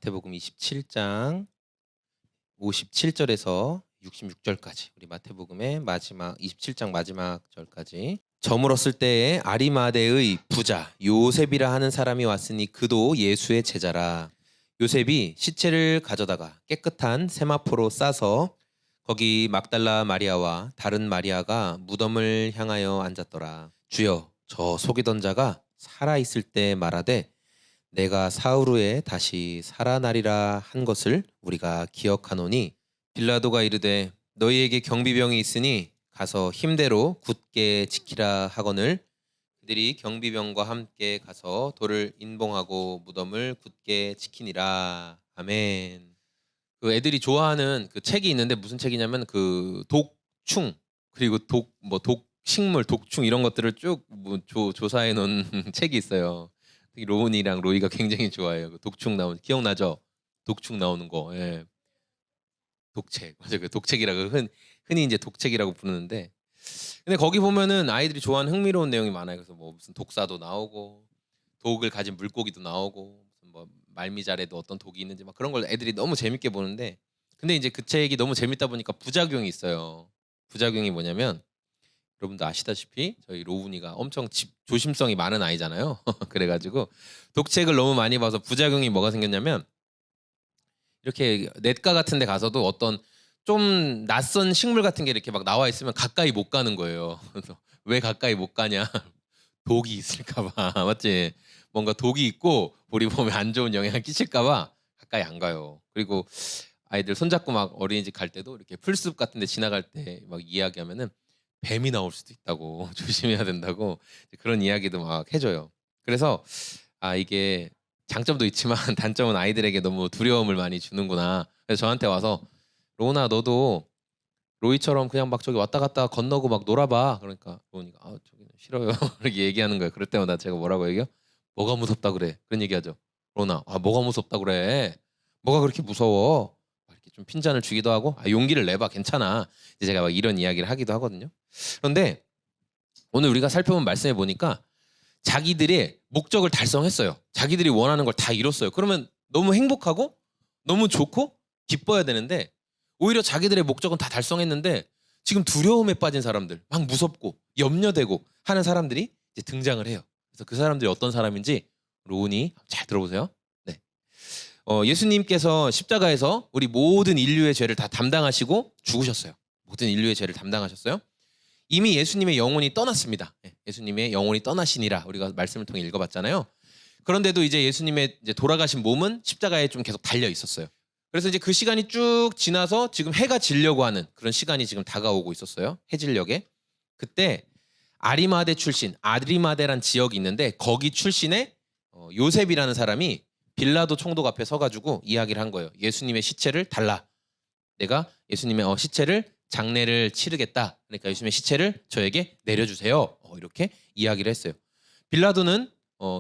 마태복음 27장 57절에서 66절까지 우리 마태복음의 마지막 27장 마지막 절까지. 저물었을 때에 아리마대의 부자 요셉이라 하는 사람이 왔으니 그도 예수의 제자라. 요셉이 시체를 가져다가 깨끗한 세마포로 싸서 거기 막달라 마리아와 다른 마리아가 무덤을 향하여 앉았더라. 주여, 저 속이던 자가 살아있을 때 말하되 내가 사흘 후에 다시 살아나리라 한 것을 우리가 기억하노니. 빌라도가 이르되 너희에게 경비병이 있으니 가서 힘대로 굳게 지키라 하거늘 그들이 경비병과 함께 가서 돌을 인봉하고 무덤을 굳게 지키니라. 아멘. 그 애들이 좋아하는 그 책이 있는데 무슨 책이냐면 그 독충 그리고 독식물 독충 이런 것들을 쭉 조사해 놓은 책이 있어요. 특히 로운이랑 로이가 굉장히 좋아해요. 그 독충 나오는 기억나죠? 독충 나오는 거. 예. 독책. 맞아요. 그 독책이라고 흔히 이제 독책이라고 부르는데, 근데 거기 보면은 아이들이 좋아하는 흥미로운 내용이 많아요. 그래서 뭐 무슨 독사도 나오고 독을 가진 물고기도 나오고 무슨 뭐 말미잘에도 어떤 독이 있는지 막 그런 걸 애들이 너무 재밌게 보는데, 근데 이제 그 책이 너무 재밌다 보니까 부작용이 있어요. 부작용이 뭐냐면 여러분도 아시다시피 저희 로운이가 엄청 조심성이 많은 아이잖아요. 그래가지고 독책을 너무 많이 봐서 부작용이 뭐가 생겼냐면, 이렇게 넷가 같은 데 가서도 어떤 좀 낯선 식물 같은 게 이렇게 막 나와 있으면 가까이 못 가는 거예요. 그래서 왜 가까이 못 가냐? 독이 있을까 봐. 맞지? 뭔가 독이 있고 우리 몸에 안 좋은 영향을 끼칠까 봐 가까이 안 가요. 그리고 아이들 손잡고 막 어린이집 갈 때도 이렇게 풀숲 같은 데 지나갈 때 막 이야기하면은 뱀이 나올 수도 있다고 조심해야 된다고 그런 이야기도 막 해줘요. 그래서 이게 장점도 있지만 단점은 아이들에게 너무 두려움을 많이 주는구나. 그래서 저한테 와서 로운아 너도 로이처럼 그냥 막 저기 왔다 갔다 건너고 막 놀아봐. 그러니까 로운이가 저기는 싫어요. 이렇게 얘기하는 거예요. 그럴 때마다 제가 뭐라고 얘기해요? 뭐가 무섭다 그래? 그런 얘기하죠. 로운아 뭐가 무섭다 그래? 뭐가 그렇게 무서워? 이렇게 좀 핀잔을 주기도 하고 용기를 내봐 괜찮아. 이제 제가 막 이런 이야기를 하기도 하거든요. 그런데 오늘 우리가 살펴본 말씀에 보니까 자기들의 목적을 달성했어요. 자기들이 원하는 걸 다 이뤘어요. 그러면 너무 행복하고 너무 좋고 기뻐야 되는데, 오히려 자기들의 목적은 다 달성했는데 지금 두려움에 빠진 사람들, 막 무섭고 염려되고 하는 사람들이 이제 등장을 해요. 그래서 그 사람들이 어떤 사람인지 로운이 잘 들어보세요. 네. 예수님께서 십자가에서 우리 모든 인류의 죄를 다 담당하시고 죽으셨어요. 모든 인류의 죄를 담당하셨어요. 이미 예수님의 영혼이 떠났습니다. 예수님의 영혼이 떠나시니라 우리가 말씀을 통해 읽어봤잖아요. 그런데도 이제 예수님의 이제 돌아가신 몸은 십자가에 좀 계속 달려 있었어요. 그래서 이제 그 시간이 쭉 지나서 지금 해가 지려고 하는 그런 시간이 지금 다가오고 있었어요. 해질녘에. 그때 아리마대 출신, 아리마대란 지역이 있는데 거기 출신의 요셉이라는 사람이 빌라도 총독 앞에 서가지고 이야기를 한 거예요. 예수님의 시체를 달라. 내가 예수님의 시체를 장례를 치르겠다. 그러니까 예수님의 시체를 저에게 내려주세요. 이렇게 이야기를 했어요. 빌라도는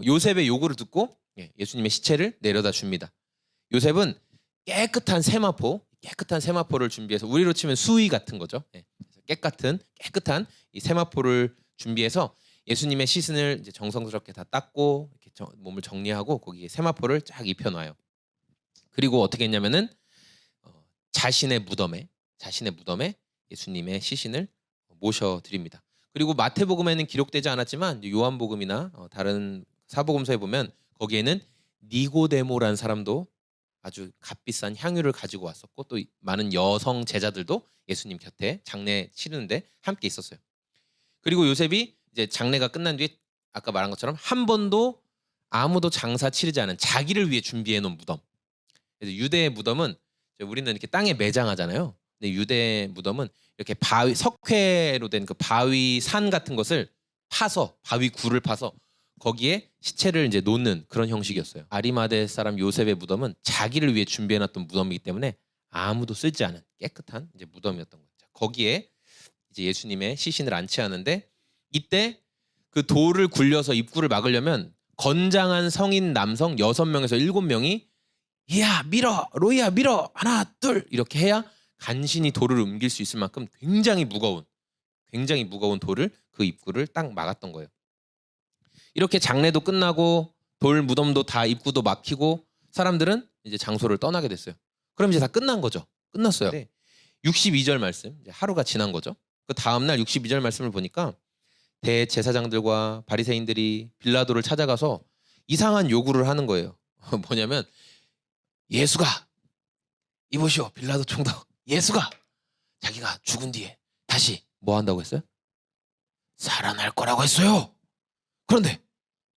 요셉의 요구를 듣고 예수님의 시체를 내려다 줍니다. 요셉은 깨끗한 세마포를 준비해서, 우리로 치면 수의 같은 거죠. 깨끗한 이 세마포를 준비해서 예수님의 시신을 이제 정성스럽게 다 닦고 이렇게 몸을 정리하고 거기에 세마포를 쫙 입혀놔요. 그리고 어떻게 했냐면은 자신의 무덤에 예수님의 시신을 모셔드립니다. 그리고 마태복음에는 기록되지 않았지만 요한복음이나 다른 사복음서에 보면 거기에는 니고데모라는 사람도 아주 값비싼 향유를 가지고 왔었고, 또 많은 여성 제자들도 예수님 곁에 장례 치르는데 함께 있었어요. 그리고 요셉이 이제 장례가 끝난 뒤에 아까 말한 것처럼 한 번도 아무도 장사 치르지 않은 자기를 위해 준비해 놓은 무덤. 그래서 유대의 무덤은 우리는 이렇게 땅에 매장하잖아요. 근데 유대 무덤은 이렇게 바위, 석회로 된 그 바위 산 같은 것을 파서, 바위 굴을 파서 거기에 시체를 이제 놓는 그런 형식이었어요. 아리마대 사람 요셉의 무덤은 자기를 위해 준비해놨던 무덤이기 때문에 아무도 쓰지 않은 깨끗한 이제 무덤이었던 거죠. 거기에 이제 예수님의 시신을 안치하는데, 이때 그 돌을 굴려서 입구를 막으려면 건장한 성인 남성 6명에서 7명이 야 밀어, 로이야 밀어, 하나 둘 이렇게 해야 간신히 돌을 옮길 수 있을 만큼 굉장히 무거운 돌을, 그 입구를 딱 막았던 거예요. 이렇게 장례도 끝나고 돌 무덤도 다 입구도 막히고 사람들은 이제 장소를 떠나게 됐어요. 그럼 이제 다 끝난 거죠. 끝났어요. 네. 62절 말씀, 이제 하루가 지난 거죠. 그 다음날 62절 말씀을 보니까 대제사장들과 바리새인들이 빌라도를 찾아가서 이상한 요구를 하는 거예요. 뭐냐면 예수가 이보시오 빌라도 총독 예수가 자기가 죽은 뒤에 다시 뭐 한다고 했어요? 살아날 거라고 했어요. 그런데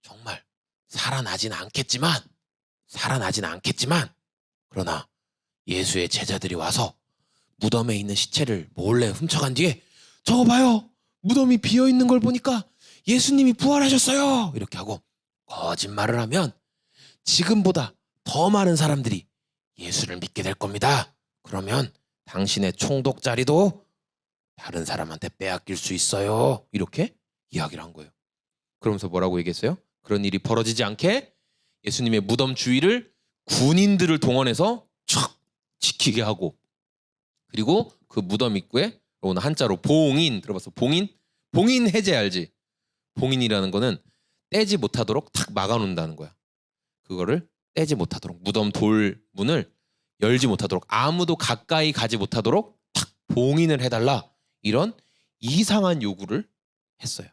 정말 살아나진 않겠지만 그러나 예수의 제자들이 와서 무덤에 있는 시체를 몰래 훔쳐간 뒤에 저거 봐요. 무덤이 비어있는 걸 보니까 예수님이 부활하셨어요. 이렇게 하고 거짓말을 하면 지금보다 더 많은 사람들이 예수를 믿게 될 겁니다. 그러면 당신의 총독 자리도 다른 사람한테 빼앗길 수 있어요. 이렇게 이야기를 한 거예요. 그러면서 뭐라고 얘기했어요? 그런 일이 벌어지지 않게 예수님의 무덤 주위를 군인들을 동원해서 촥 지키게 하고, 그리고 그 무덤 입구에 오늘 한자로 봉인 들어봤어? 봉인 해제 알지? 봉인이라는 거는 떼지 못하도록 탁 막아놓는다는 거야. 그거를 떼지 못하도록 무덤 돌 문을 열지 못하도록 아무도 가까이 가지 못하도록 탁 봉인을 해달라, 이런 이상한 요구를 했어요.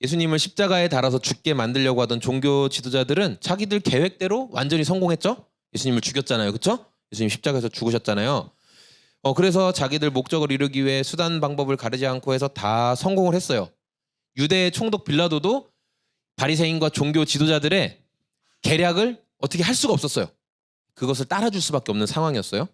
예수님을 십자가에 달아서 죽게 만들려고 하던 종교 지도자들은 자기들 계획대로 완전히 성공했죠. 예수님을 죽였잖아요. 그렇죠? 예수님 십자가에서 죽으셨잖아요. 그래서 자기들 목적을 이루기 위해 수단 방법을 가리지 않고 해서 다 성공을 했어요. 유대의 총독 빌라도도 바리새인과 종교 지도자들의 계략을 어떻게 할 수가 없었어요. 그것을 따라줄 수밖에 없는 상황이었어요.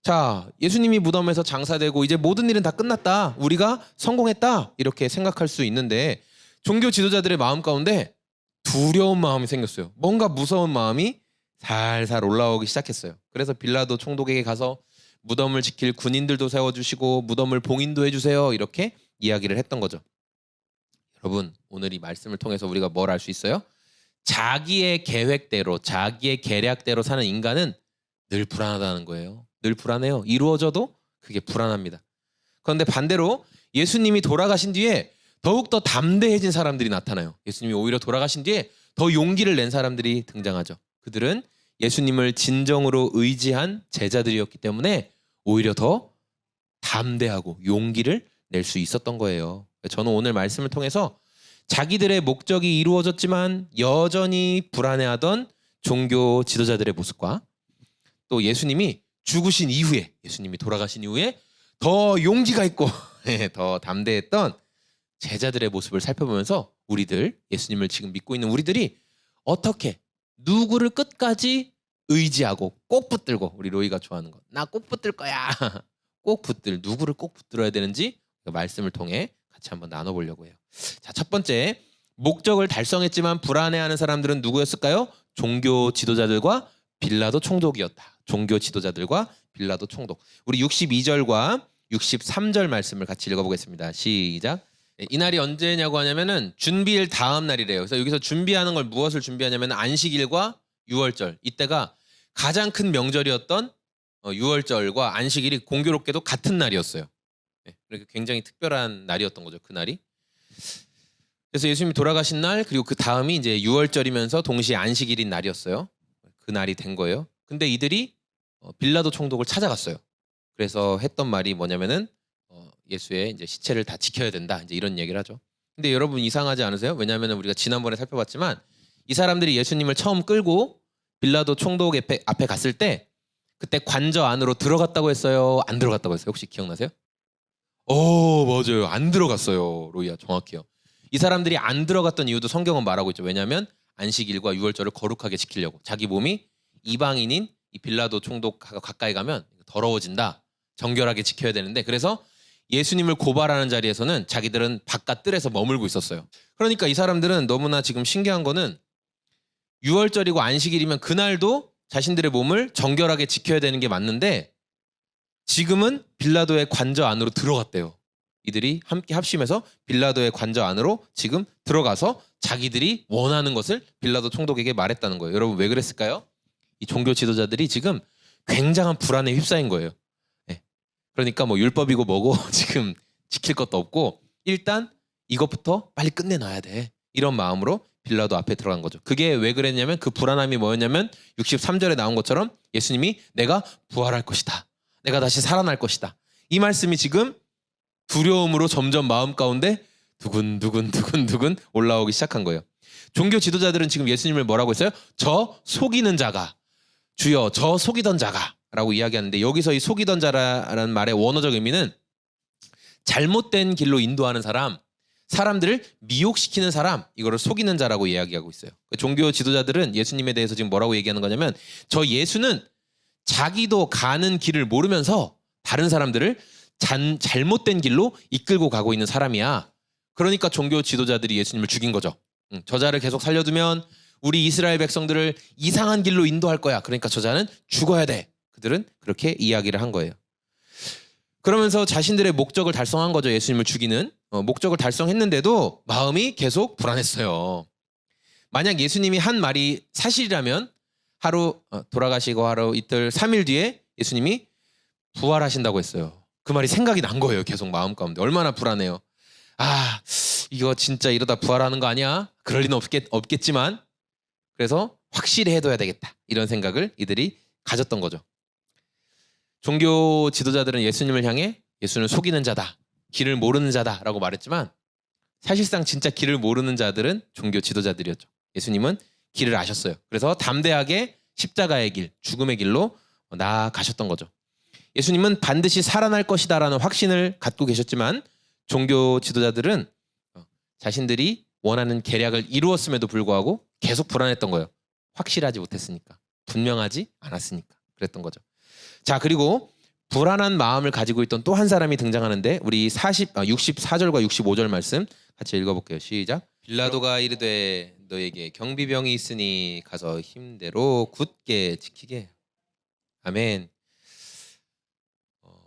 자, 예수님이 무덤에서 장사되고 이제 모든 일은 다 끝났다, 우리가 성공했다, 이렇게 생각할 수 있는데 종교 지도자들의 마음 가운데 두려운 마음이 생겼어요. 뭔가 무서운 마음이 살살 올라오기 시작했어요. 그래서 빌라도 총독에게 가서 무덤을 지킬 군인들도 세워주시고 무덤을 봉인도 해주세요, 이렇게 이야기를 했던 거죠. 여러분, 오늘 이 말씀을 통해서 우리가 뭘 알 수 있어요? 자기의 계획대로 자기의 계략대로 사는 인간은 늘 불안하다는 거예요. 늘 불안해요. 이루어져도 그게 불안합니다. 그런데 반대로 예수님이 돌아가신 뒤에 더욱더 담대해진 사람들이 나타나요. 예수님이 오히려 돌아가신 뒤에 더 용기를 낸 사람들이 등장하죠. 그들은 예수님을 진정으로 의지한 제자들이었기 때문에 오히려 더 담대하고 용기를 낼 수 있었던 거예요. 저는 오늘 말씀을 통해서 자기들의 목적이 이루어졌지만 여전히 불안해하던 종교 지도자들의 모습과 또 예수님이 죽으신 이후에, 예수님이 돌아가신 이후에 더 용기가 있고 더 담대했던 제자들의 모습을 살펴보면서 우리들, 예수님을 지금 믿고 있는 우리들이 어떻게 누구를 끝까지 의지하고 꼭 붙들고, 우리 로이가 좋아하는 거, 나 꼭 붙들 거야 누구를 꼭 붙들어야 되는지 말씀을 통해 같이 한번 나눠보려고 해요. 자, 첫 번째, 목적을 달성했지만 불안해하는 사람들은 누구였을까요? 종교 지도자들과 빌라도 총독이었다. 종교 지도자들과 빌라도 총독. 우리 62절과 63절 말씀을 같이 읽어보겠습니다. 시작. 이날이 언제냐고 하냐면은 준비일 다음 날이래요. 그래서 여기서 준비하는 걸 무엇을 준비하냐면 안식일과 유월절, 이때가 가장 큰 명절이었던 유월절과 안식일이 공교롭게도 같은 날이었어요. 그러니까 굉장히 특별한 날이었던 거죠, 그 날이. 그래서 예수님이 돌아가신 날, 그리고 그 다음이 이제 유월절이면서 동시에 안식일인 날이었어요. 그 날이 된 거예요. 근데 이들이 빌라도 총독을 찾아갔어요. 그래서 했던 말이 뭐냐면은 예수의 이제 시체를 다 지켜야 된다, 이제 이런 얘기를 하죠. 근데 여러분 이상하지 않으세요? 왜냐하면 우리가 지난번에 살펴봤지만 이 사람들이 예수님을 처음 끌고 빌라도 총독 앞에 갔을 때 그때 관저 안으로 들어갔다고 했어요? 안 들어갔다고 했어요? 혹시 기억나세요? 맞아요. 안 들어갔어요. 로이야, 정확해요. 이 사람들이 안 들어갔던 이유도 성경은 말하고 있죠. 왜냐하면 안식일과 유월절을 거룩하게 지키려고. 자기 몸이 이방인인 이 빌라도 총독하고 가까이 가면 더러워진다, 정결하게 지켜야 되는데, 그래서 예수님을 고발하는 자리에서는 자기들은 바깥 뜰에서 머물고 있었어요. 그러니까 이 사람들은 너무나 지금 신기한 거는 유월절이고 안식일이면 그날도 자신들의 몸을 정결하게 지켜야 되는 게 맞는데 지금은 빌라도의 관저 안으로 들어갔대요. 이들이 함께 합심해서 빌라도의 관저 안으로 지금 들어가서 자기들이 원하는 것을 빌라도 총독에게 말했다는 거예요. 여러분, 왜 그랬을까요? 이 종교 지도자들이 지금 굉장한 불안에 휩싸인 거예요. 그러니까 뭐 율법이고 뭐고 지금 지킬 것도 없고 일단 이것부터 빨리 끝내놔야 돼, 이런 마음으로 빌라도 앞에 들어간 거죠. 그게 왜 그랬냐면 그 불안함이 뭐였냐면 63절에 나온 것처럼 예수님이 내가 부활할 것이다. 내가 다시 살아날 것이다. 이 말씀이 지금 두려움으로 점점 마음 가운데 두근두근 올라오기 시작한 거예요. 종교 지도자들은 지금 예수님을 뭐라고 했어요? 저 속이는 자가, 주여 저 속이던 자가 라고 이야기하는데, 여기서 이 속이던 자라는 말의 원어적 의미는 잘못된 길로 인도하는 사람, 사람들을 미혹시키는 사람, 이거를 속이는 자라고 이야기하고 있어요. 종교 지도자들은 예수님에 대해서 지금 뭐라고 얘기하는 거냐면, 저 예수는 자기도 가는 길을 모르면서 다른 사람들을 잘못된 길로 이끌고 가고 있는 사람이야. 그러니까 종교 지도자들이 예수님을 죽인 거죠. 저자를 계속 살려두면 우리 이스라엘 백성들을 이상한 길로 인도할 거야. 그러니까 저자는 죽어야 돼. 그들은 그렇게 이야기를 한 거예요. 그러면서 자신들의 목적을 달성한 거죠. 예수님을 죽이는 목적을 달성했는데도 마음이 계속 불안했어요. 만약 예수님이 한 말이 사실이라면 하루 돌아가시고 하루 이틀 3일 뒤에 예수님이 부활하신다고 했어요. 그 말이 생각이 난 거예요. 계속 마음 가운데. 얼마나 불안해요. 아, 이거 진짜 이러다 부활하는 거 아니야? 그럴 리는 없겠지만 그래서 확실히 해둬야 되겠다. 이런 생각을 이들이 가졌던 거죠. 종교 지도자들은 예수님을 향해 예수는 속이는 자다, 길을 모르는 자다라고 말했지만 사실상 진짜 길을 모르는 자들은 종교 지도자들이었죠. 예수님은 길을 아셨어요. 그래서 담대하게 십자가의 길, 죽음의 길로 나아가셨던 거죠. 예수님은 반드시 살아날 것이다라는 확신을 갖고 계셨지만 종교 지도자들은 자신들이 원하는 계략을 이루었음에도 불구하고 계속 불안했던 거예요. 확실하지 못했으니까, 분명하지 않았으니까 그랬던 거죠. 자, 그리고 불안한 마음을 가지고 있던 또 한 사람이 등장하는데 우리 64절과 65절 말씀 같이 읽어볼게요. 시작. 빌라도가 이르되 너에게 경비병이 있으니 가서 힘대로 굳게 지키게. 아멘.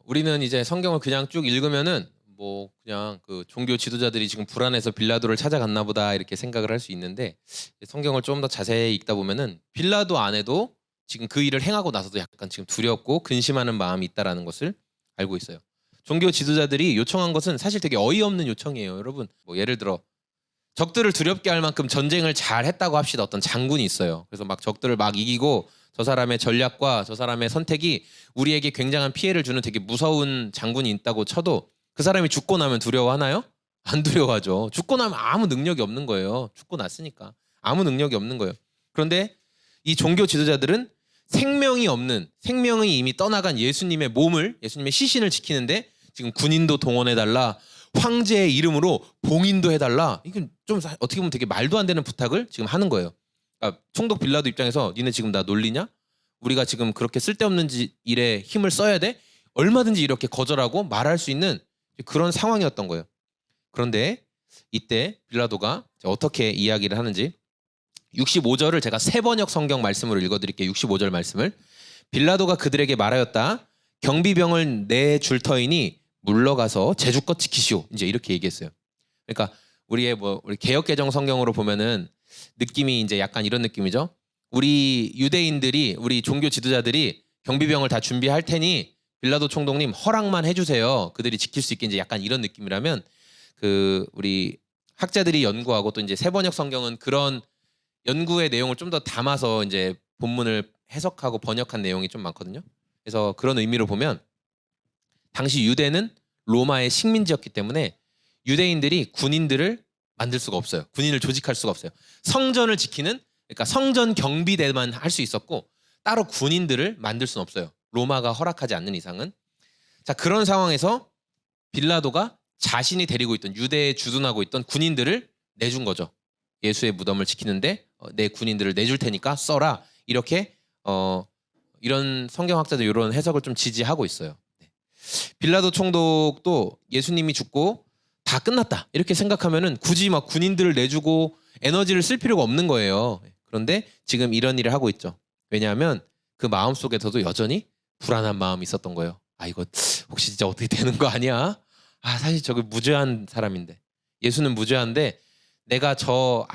우리는 이제 성경을 그냥 쭉 읽으면은 뭐 그냥 그 종교 지도자들이 지금 불안해서 빌라도를 찾아갔나 보다 이렇게 생각을 할 수 있는데, 성경을 좀 더 자세히 읽다 보면은 빌라도 안에도 지금 그 일을 행하고 나서도 약간 지금 두렵고 근심하는 마음이 있다라는 것을 알고 있어요. 종교 지도자들이 요청한 것은 사실 되게 어이없는 요청이에요. 여러분, 뭐 예를 들어 적들을 두렵게 할 만큼 전쟁을 잘 했다고 합시다. 어떤 장군이 있어요. 그래서 막 적들을 막 이기고 저 사람의 전략과 저 사람의 선택이 우리에게 굉장한 피해를 주는 되게 무서운 장군이 있다고 쳐도 그 사람이 죽고 나면 두려워하나요? 안 두려워하죠. 죽고 나면 아무 능력이 없는 거예요. 죽고 났으니까 아무 능력이 없는 거예요. 그런데 이 종교 지도자들은 생명이 없는, 생명이 이미 떠나간 예수님의 몸을, 예수님의 시신을 지키는데 지금 군인도 동원해달라, 황제의 이름으로 봉인도 해달라, 이건 좀 어떻게 보면 되게 말도 안 되는 부탁을 지금 하는 거예요. 그러니까 총독 빌라도 입장에서 니네 지금 나 놀리냐? 우리가 지금 그렇게 쓸데없는 일에 힘을 써야 돼? 얼마든지 이렇게 거절하고 말할 수 있는 그런 상황이었던 거예요. 그런데 이때 빌라도가 어떻게 이야기를 하는지 65절을 제가 세 번역 성경 말씀으로 읽어드릴게요. 65절 말씀을. 빌라도가 그들에게 말하였다. 경비병을 내줄 터이니 물러가서 제주껏 지키시오. 이제 이렇게 얘기했어요. 그러니까 우리 개역개정 성경으로 보면은 느낌이 이제 약간 이런 느낌이죠. 우리 유대인들이, 우리 종교 지도자들이 경비병을 다 준비할 테니 빌라도 총독님 허락만 해주세요. 그들이 지킬 수 있게, 이제 약간 이런 느낌이라면, 그 우리 학자들이 연구하고 또 이제 세 번역 성경은 그런 연구의 내용을 좀 더 담아서 이제 본문을 해석하고 번역한 내용이 좀 많거든요. 그래서 그런 의미로 보면 당시 유대는 로마의 식민지였기 때문에 유대인들이 군인들을 만들 수가 없어요. 군인을 조직할 수가 없어요. 성전을 지키는, 그러니까 성전 경비대만 할 수 있었고 따로 군인들을 만들 수는 없어요. 로마가 허락하지 않는 이상은. 자, 그런 상황에서 빌라도가 자신이 데리고 있던, 유대에 주둔하고 있던 군인들을 내준 거죠. 예수의 무덤을 지키는데 내 군인들을 내줄 테니까 써라. 이렇게 이런 성경학자들 이런 해석을 좀 지지하고 있어요. 빌라도 총독도 예수님이 죽고 다 끝났다 이렇게 생각하면은 굳이 막 군인들을 내주고 에너지를 쓸 필요가 없는 거예요. 그런데 지금 이런 일을 하고 있죠. 왜냐하면 그 마음 속에서도 여전히 불안한 마음이 있었던 거예요. 아, 이거 혹시 진짜 어떻게 되는 거 아니야? 아, 사실 저거 무죄한 사람인데, 예수는 무죄한데 내가 저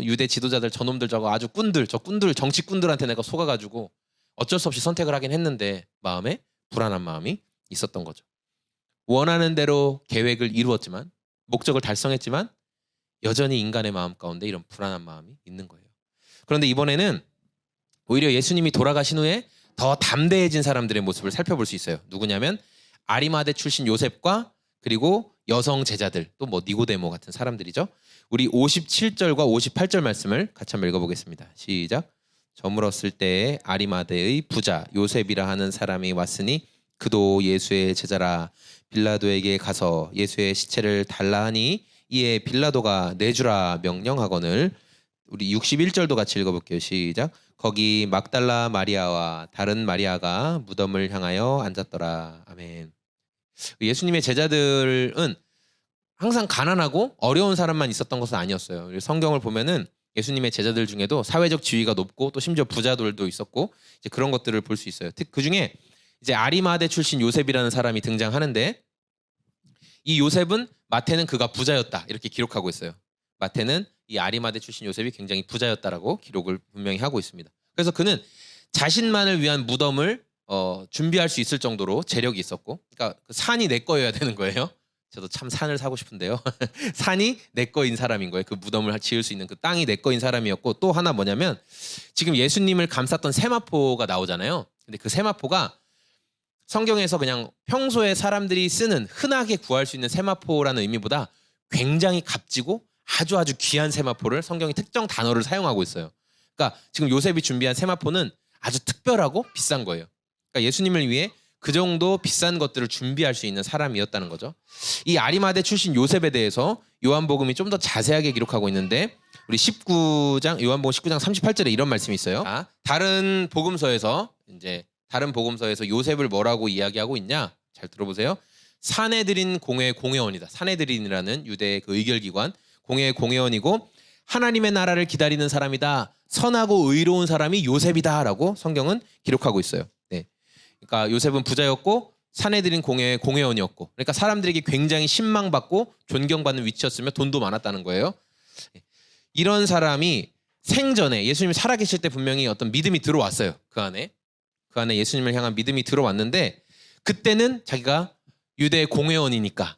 유대 지도자들, 저놈들, 저거 아주 꾼들, 정치꾼들한테 내가 속아가지고 어쩔 수 없이 선택을 하긴 했는데 마음에 불안한 마음이 있었던 거죠. 원하는 대로 계획을 이루었지만, 목적을 달성했지만 여전히 인간의 마음 가운데 이런 불안한 마음이 있는 거예요. 그런데 이번에는 오히려 예수님이 돌아가신 후에 더 담대해진 사람들의 모습을 살펴볼 수 있어요. 누구냐면 아리마대 출신 요셉과 그리고 여성 제자들, 또 뭐 니고데모 같은 사람들이죠. 우리 57절과 58절 말씀을 같이 한번 읽어보겠습니다. 시작. 저물었을 때에 아리마대의 부자 요셉이라 하는 사람이 왔으니 그도 예수의 제자라. 빌라도에게 가서 예수의 시체를 달라 하니 이에 빌라도가 내주라 명령하거늘. 우리 61절도 같이 읽어볼게요. 시작. 거기 막달라 마리아와 다른 마리아가 무덤을 향하여 앉았더라. 아멘. 예수님의 제자들은 항상 가난하고 어려운 사람만 있었던 것은 아니었어요. 성경을 보면은 예수님의 제자들 중에도 사회적 지위가 높고 또 심지어 부자들도 있었고 이제 그런 것들을 볼 수 있어요. 그 중에 이제 아리마대 출신 요셉이라는 사람이 등장하는데 이 요셉은 마태는 그가 부자였다 이렇게 기록하고 있어요. 마태는 이 아리마대 출신 요셉이 굉장히 부자였다라고 기록을 분명히 하고 있습니다. 그래서 그는 자신만을 위한 무덤을 준비할 수 있을 정도로 재력이 있었고, 그러니까 그 산이 내 거여야 되는 거예요. 저도 참 산을 사고 싶은데요. 산이 내 거인 사람인 거예요. 그 무덤을 지을 수 있는 그 땅이 내 거인 사람이었고, 또 하나 뭐냐면 지금 예수님을 감쌌던 세마포가 나오잖아요. 근데 그 세마포가 성경에서 그냥 평소에 사람들이 쓰는 흔하게 구할 수 있는 세마포라는 의미보다 굉장히 값지고 아주 귀한 세마포를 성경이 특정 단어를 사용하고 있어요. 그러니까 지금 요셉이 준비한 세마포는 아주 특별하고 비싼 거예요. 그러니까 예수님을 위해 그 정도 비싼 것들을 준비할 수 있는 사람이었다는 거죠. 이 아리마대 출신 요셉에 대해서 요한복음이 좀 더 자세하게 기록하고 있는데 우리 19장 요한복음 19장 38절에 이런 말씀이 있어요. 다른 복음서에서 요셉을 뭐라고 이야기하고 있냐? 잘 들어보세요. 사내들인 공회의 공회원이다. 사내들인이라는 유대의 그 의결기관 공회의 공회원이고 하나님의 나라를 기다리는 사람이다. 선하고 의로운 사람이 요셉이다라고 성경은 기록하고 있어요. 네. 그러니까 요셉은 부자였고 사내들인 공회의 공회원이었고, 그러니까 사람들에게 굉장히 신망받고 존경받는 위치였으며 돈도 많았다는 거예요. 이런 사람이 생전에 예수님이 살아계실 때 분명히 어떤 믿음이 들어왔어요. 그 안에 예수님을 향한 믿음이 들어왔는데 그때는 자기가 유대의 공회원이니까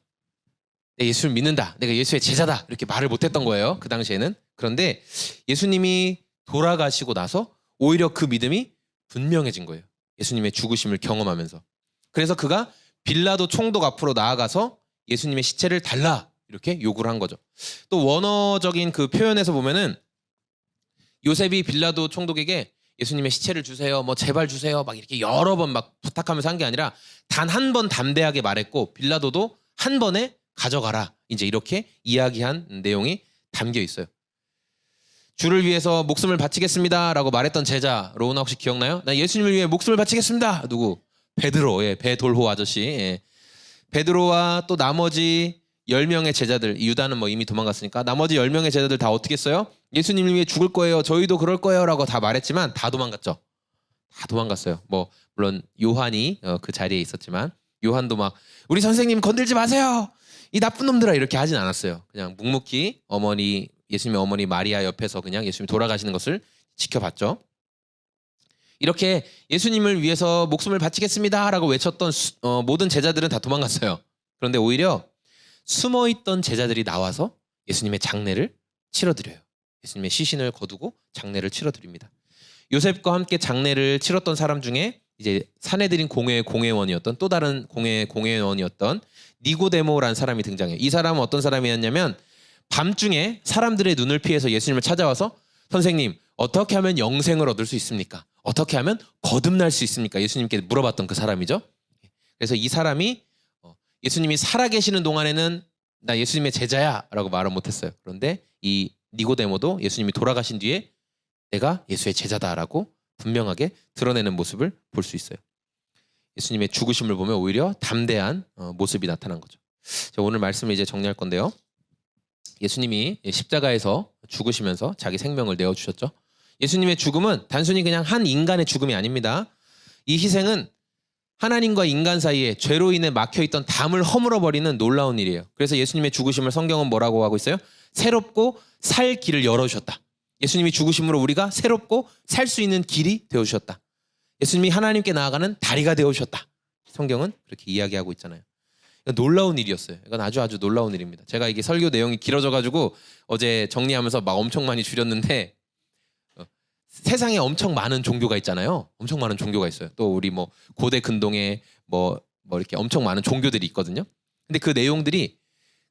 예수를 믿는다, 내가 예수의 제자다 이렇게 말을 못했던 거예요. 그 당시에는. 그런데 예수님이 돌아가시고 나서 오히려 그 믿음이 분명해진 거예요. 예수님의 죽으심을 경험하면서. 그래서 그가 빌라도 총독 앞으로 나아가서 예수님의 시체를 달라 이렇게 요구를 한 거죠. 또 원어적인 그 표현에서 보면은 요셉이 빌라도 총독에게 예수님의 시체를 주세요, 뭐 제발 주세요 막 이렇게 여러 번 막 부탁하면서 한 게 아니라 단 한 번 담대하게 말했고 빌라도도 한 번에 가져가라 이제 이렇게 이야기한 내용이 담겨 있어요. 주를 위해서 목숨을 바치겠습니다 라고 말했던 제자 로우나 혹시 기억나요? 나 예수님을 위해 목숨을 바치겠습니다. 누구? 베드로, 베돌호 아저씨. 베드로와 또 나머지 10명의 제자들, 유다는 뭐 이미 도망갔으니까 나머지 10명의 제자들 다 어떻게 했어요? 예수님을 위해 죽을 거예요, 저희도 그럴 거예요 라고 다 말했지만 다 도망갔죠. 다 도망갔어요. 뭐 물론 요한이 그 자리에 있었지만 요한도 막 우리 선생님 건들지 마세요 이 나쁜 놈들아 이렇게 하진 않았어요. 그냥 묵묵히 예수님의 어머니 마리아 옆에서 그냥 예수님이 돌아가시는 것을 지켜봤죠. 이렇게 예수님을 위해서 목숨을 바치겠습니다 라고 외쳤던 모든 제자들은 다 도망갔어요. 그런데 오히려 숨어있던 제자들이 나와서 예수님의 장례를 치러드려요. 예수님의 시신을 거두고 장례를 치러드립니다. 요셉과 함께 장례를 치렀던 사람 중에 이제 사내들인 공회의 공회원이었던 또 다른 공회의 공회원이었던 니고데모라는 사람이 등장해요. 이 사람은 어떤 사람이었냐면 밤중에 사람들의 눈을 피해서 예수님을 찾아와서 선생님 어떻게 하면 영생을 얻을 수 있습니까? 어떻게 하면 거듭날 수 있습니까? 예수님께 물어봤던 그 사람이죠. 그래서 이 사람이 예수님이 살아계시는 동안에는 나 예수님의 제자야 라고 말은 못했어요. 그런데 이 니고데모도 예수님이 돌아가신 뒤에 내가 예수의 제자다라고 분명하게 드러내는 모습을 볼 수 있어요. 예수님의 죽으심을 보면 오히려 담대한 모습이 나타난 거죠. 자, 오늘 말씀을 이제 정리할 건데요. 예수님이 십자가에서 죽으시면서 자기 생명을 내어주셨죠. 예수님의 죽음은 단순히 그냥 한 인간의 죽음이 아닙니다. 이 희생은 하나님과 인간 사이에 죄로 인해 막혀있던 담을 허물어버리는 놀라운 일이에요. 그래서 예수님의 죽으심을 성경은 뭐라고 하고 있어요? 새롭고 살 길을 열어주셨다. 예수님이 죽으심으로 우리가 새롭고 살 수 있는 길이 되어주셨다. 예수님이 하나님께 나아가는 다리가 되어주셨다. 성경은 그렇게 이야기하고 있잖아요. 놀라운 일이었어요. 이건 아주 놀라운 일입니다. 제가 이게 설교 내용이 길어져가지고 어제 정리하면서 막 엄청 많이 줄였는데 세상에 엄청 많은 종교가 있잖아요. 엄청 많은 종교가 있어요. 또 우리 뭐 고대 근동에 뭐 이렇게 엄청 많은 종교들이 있거든요. 근데 그 내용들이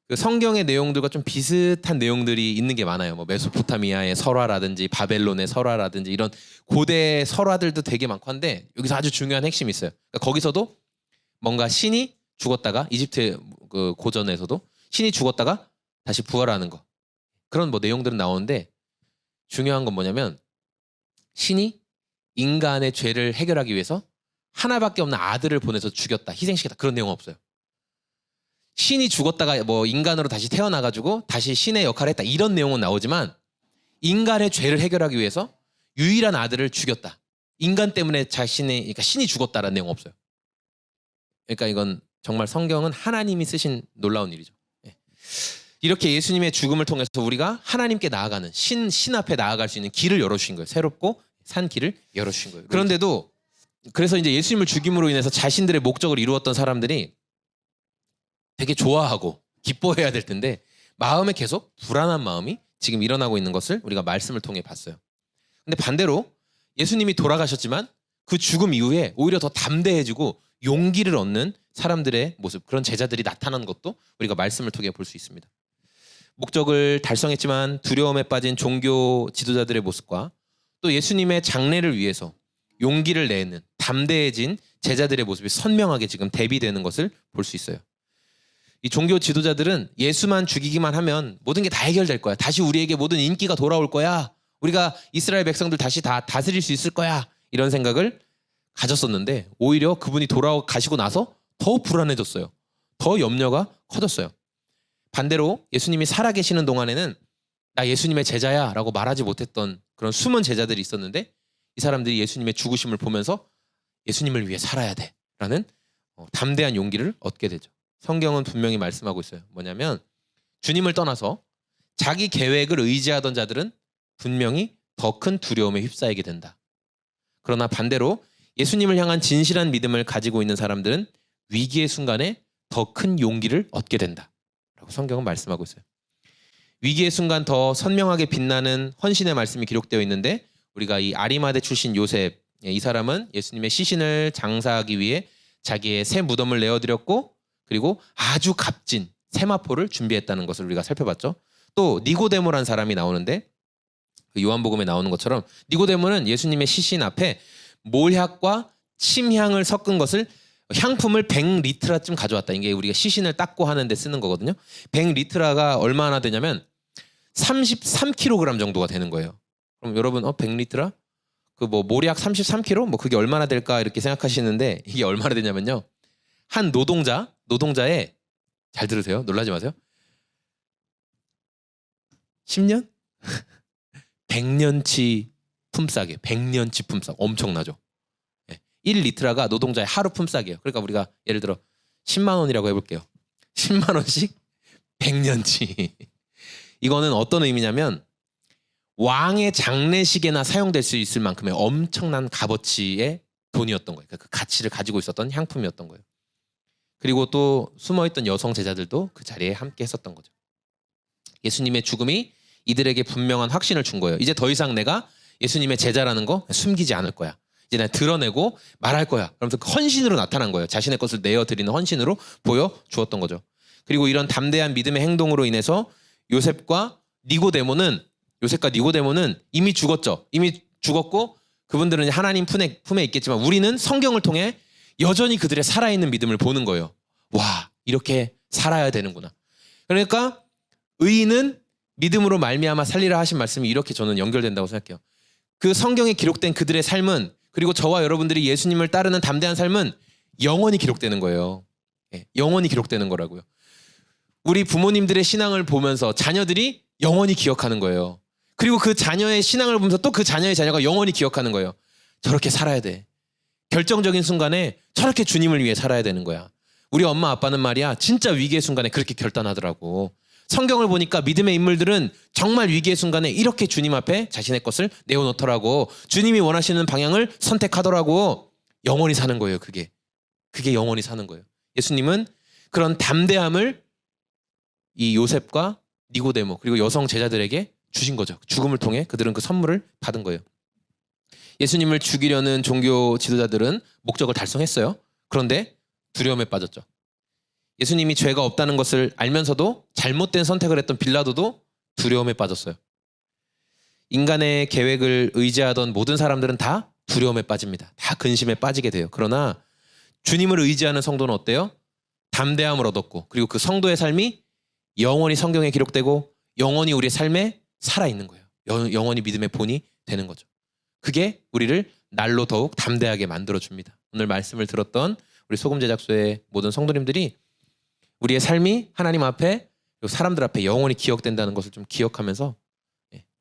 그 성경의 내용들과 좀 비슷한 내용들이 있는 게 많아요. 뭐 메소포타미아의 설화라든지 바벨론의 설화라든지 이런 고대 설화들도 되게 많고 한데 여기서 아주 중요한 핵심이 있어요. 그러니까 거기서도 뭔가 신이 죽었다가 이집트 그 고전에서도 신이 죽었다가 다시 부활하는 거 그런 뭐 내용들은 나오는데 중요한 건 뭐냐면 신이 인간의 죄를 해결하기 위해서 하나밖에 없는 아들을 보내서 죽였다, 희생시켰다 그런 내용은 없어요. 신이 죽었다가 뭐 인간으로 다시 태어나가지고 다시 신의 역할을 했다 이런 내용은 나오지만 인간의 죄를 해결하기 위해서 유일한 아들을 죽였다. 인간 때문에 그러니까 신이 죽었다라는 내용 없어요. 그러니까 이건 정말 성경은 하나님이 쓰신 놀라운 일이죠. 이렇게 예수님의 죽음을 통해서 우리가 하나님께 나아가는 신 앞에 나아갈 수 있는 길을 열어주신 거예요. 새롭고 산 길을 열어주신 거예요. 그런데도 그래서 이제 예수님을 죽임으로 인해서 자신들의 목적을 이루었던 사람들이 되게 좋아하고 기뻐해야 될 텐데 마음에 계속 불안한 마음이 지금 일어나고 있는 것을 우리가 말씀을 통해 봤어요. 근데 반대로 예수님이 돌아가셨지만 그 죽음 이후에 오히려 더 담대해지고 용기를 얻는 사람들의 모습, 그런 제자들이 나타나는 것도 우리가 말씀을 통해 볼 수 있습니다. 목적을 달성했지만 두려움에 빠진 종교 지도자들의 모습과 또 예수님의 장래를 위해서 용기를 내는 담대해진 제자들의 모습이 선명하게 지금 대비되는 것을 볼 수 있어요. 이 종교 지도자들은 예수만 죽이기만 하면 모든 게 다 해결될 거야. 다시 우리에게 모든 인기가 돌아올 거야. 우리가 이스라엘 백성들 다시 다 다스릴 수 있을 거야. 이런 생각을 가졌었는데 오히려 그분이 돌아가시고 나서 더 불안해졌어요. 더 염려가 커졌어요. 반대로 예수님이 살아계시는 동안에는 나 예수님의 제자야 라고 말하지 못했던 그런 숨은 제자들이 있었는데 이 사람들이 예수님의 죽으심을 보면서 예수님을 위해 살아야 돼 라는 담대한 용기를 얻게 되죠. 성경은 분명히 말씀하고 있어요. 뭐냐면 주님을 떠나서 자기 계획을 의지하던 자들은 분명히 더 큰 두려움에 휩싸이게 된다. 그러나 반대로 예수님을 향한 진실한 믿음을 가지고 있는 사람들은 위기의 순간에 더 큰 용기를 얻게 된다 라고 성경은 말씀하고 있어요. 위기의 순간 더 선명하게 빛나는 헌신의 말씀이 기록되어 있는데 우리가 이 아리마대 출신 요셉, 이 사람은 예수님의 시신을 장사하기 위해 자기의 새 무덤을 내어드렸고 그리고 아주 값진 세마포를 준비했다는 것을 우리가 살펴봤죠. 또 니고데모라는 사람이 나오는데 그 요한복음에 나오는 것처럼 니고데모는 예수님의 시신 앞에 몰약과 침향을 섞은 것을 향품을 100리트라쯤 가져왔다. 이게 우리가 시신을 닦고 하는데 쓰는 거거든요. 100리트라가 얼마나 되냐면 33kg 정도가 되는 거예요. 그럼 여러분 100리트라? 그 뭐 몰약 33kg? 뭐 그게 얼마나 될까 이렇게 생각하시는데 이게 얼마나 되냐면요. 한 노동자의 잘 들으세요. 놀라지 마세요. 10년? 100년치 품삯이에요. 100년치 품삯. 엄청나죠. 1리트라가 노동자의 하루 품삯이에요. 그러니까 우리가 예를 들어 10만 원이라고 해볼게요. 10만 원씩 100년치. 이거는 어떤 의미냐면 왕의 장례식에나 사용될 수 있을 만큼의 엄청난 값어치의 돈이었던 거예요. 그 가치를 가지고 있었던 향품이었던 거예요. 그리고 또 숨어있던 여성 제자들도 그 자리에 함께 했었던 거죠. 예수님의 죽음이 이들에게 분명한 확신을 준 거예요. 이제 더 이상 내가 예수님의 제자라는 거 숨기지 않을 거야. 이제 내가 드러내고 말할 거야. 그러면서 헌신으로 나타난 거예요. 자신의 것을 내어드리는 헌신으로 보여주었던 거죠. 그리고 이런 담대한 믿음의 행동으로 인해서 요셉과 니고데모는 이미 죽었죠. 이미 죽었고 그분들은 하나님 품에 있겠지만 우리는 성경을 통해 여전히 그들의 살아있는 믿음을 보는 거예요. 와, 이렇게 살아야 되는구나. 그러니까 의인은 믿음으로 말미암아 살리라 하신 말씀이 이렇게 저는 연결된다고 생각해요. 그 성경에 기록된 그들의 삶은 그리고 저와 여러분들이 예수님을 따르는 담대한 삶은 영원히 기록되는 거예요. 영원히 기록되는 거라고요. 우리 부모님들의 신앙을 보면서 자녀들이 영원히 기억하는 거예요. 그리고 그 자녀의 신앙을 보면서 또 그 자녀의 자녀가 영원히 기억하는 거예요. 저렇게 살아야 돼. 결정적인 순간에 저렇게 주님을 위해 살아야 되는 거야. 우리 엄마 아빠는 말이야 진짜 위기의 순간에 그렇게 결단하더라고. 성경을 보니까 믿음의 인물들은 정말 위기의 순간에 이렇게 주님 앞에 자신의 것을 내어놓더라고. 주님이 원하시는 방향을 선택하더라고. 영원히 사는 거예요. 그게 영원히 사는 거예요. 예수님은 그런 담대함을 이 요셉과 니고데모 그리고 여성 제자들에게 주신 거죠. 죽음을 통해 그들은 그 선물을 받은 거예요. 예수님을 죽이려는 종교 지도자들은 목적을 달성했어요. 그런데 두려움에 빠졌죠. 예수님이 죄가 없다는 것을 알면서도 잘못된 선택을 했던 빌라도도 두려움에 빠졌어요. 인간의 계획을 의지하던 모든 사람들은 다 두려움에 빠집니다. 다 근심에 빠지게 돼요. 그러나 주님을 의지하는 성도는 어때요? 담대함을 얻었고 그리고 그 성도의 삶이 영원히 성경에 기록되고 영원히 우리의 삶에 살아있는 거예요. 영원히 믿음의 본이 되는 거죠. 그게 우리를 날로 더욱 담대하게 만들어줍니다. 오늘 말씀을 들었던 우리 소금제작소의 모든 성도님들이 우리의 삶이 하나님 앞에 그리고 사람들 앞에 영원히 기억된다는 것을 좀 기억하면서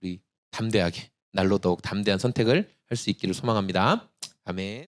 우리 담대하게 날로 더욱 담대한 선택을 할 수 있기를 소망합니다. 아멘.